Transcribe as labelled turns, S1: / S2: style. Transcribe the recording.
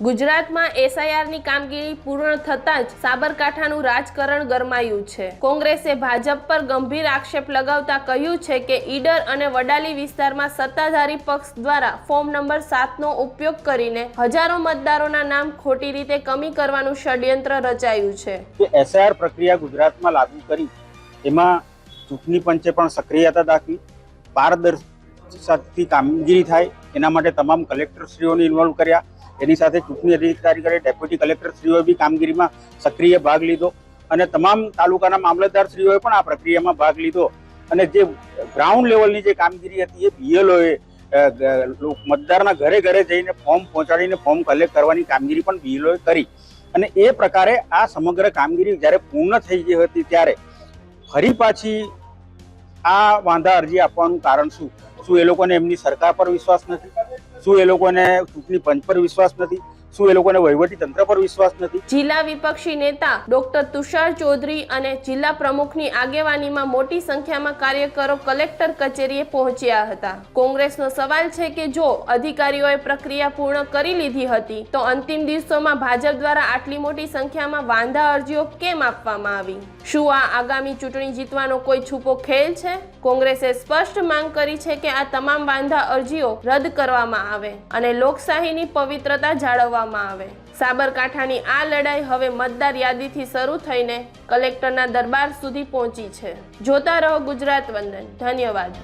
S1: ગુજરાતમાં એસઆઈઆરની કામગીરી પૂર્ણ થતાં જ સાબરકાંઠાનું રાજકારણ ગરમાયું છે। કોંગ્રેસે ભાજપ પર ગંભીર આક્ષેપ લગાવતા કહ્યું છે કે ઈડર અને વડાલી વિસ્તારમાં સત્તાધારી પક્ષ દ્વારા ફોર્મ નંબર 7નો ઉપયોગ કરીને હજારો મતદારોના નામ ખોટી રીતે કમી કરવાનું ષડયંત્ર રચાયું છે।
S2: એસઆઈઆર પ્રક્રિયા ગુજરાતમાં લાગુ કરી એમાં ચૂંટણી પંચે પણ સક્રિયતા દાખવી, પારદર્શકતાથી કામગીરી થાય એના માટે તમામ કલેક્ટરશ્રીઓને ઇન્વોલ્વ કર્યા। એની સાથે ચૂંટણી અધિકારી ડેપ્યુટી કલેક્ટરશ્રીઓએ બી કામગીરીમાં સક્રિય ભાગ લીધો અને તમામ તાલુકાના મામલતદારશ્રીઓએ પણ આ પ્રક્રિયામાં ભાગ લીધો અને જે ગ્રાઉન્ડ લેવલની જે કામગીરી હતી એ બીએલઓએ મતદારના ઘરે ઘરે જઈને ફોર્મ પહોંચાડીને ફોર્મ કલેક્ટ કરવાની કામગીરી પણ બીએલઓએ કરી અને એ પ્રકારે આ સમગ્ર કામગીરી જ્યારે પૂર્ણ થઈ ગઈ હતી ત્યારે ફરી પાછી આ વાંધા અરજી આપવાનું કારણ શું? શું એ લોકોને એમની સરકાર પર વિશ્વાસ નથી? શું એ લોકોને ચૂંટણી પંચ પર વિશ્વાસ નથી? શું એ લોકોને વહીવટી તંત્ર પર વિશ્વાસ નથી?
S1: જિલ્લા વિપક્ષી નેતા ડોક્ટર તુષાર ચૌધરી અને જિલ્લા પ્રમુખની આગેવાનીમાં મોટી સંખ્યામાં કાર્યકરો કલેક્ટર કચેરીએ પહોંચ્યા હતા। કોંગ્રેસનો સવાલ છે કે જો અધિકારીઓએ પ્રક્રિયા પૂર્ણ કરી લીધી હતી તો અંતિમ દિવસોમાં ભાજપ દ્વારા આટલી મોટી સંખ્યામાં વાંધા અરજીઓ કેમ આપવામાં આવી? શું આ આગામી ચૂંટણી જીતવાનો કોઈ છુપો ખેલ છે? કોંગ્રેસે સ્પષ્ટ માંગ કરી છે કે આ તમામ વાંધા અરજીઓ રદ કરવામાં આવે અને લોકશાહીની પવિત્રતા જાળવવામાં આવે। સાબરકાંઠાની આ લડાઈ હવે મતદાર યાદીથી શરૂ થઈને કલેક્ટરના દરબાર સુધી પહોંચી છે। જોતા રહો ગુજરાત વંદન। ધન્યવાદ।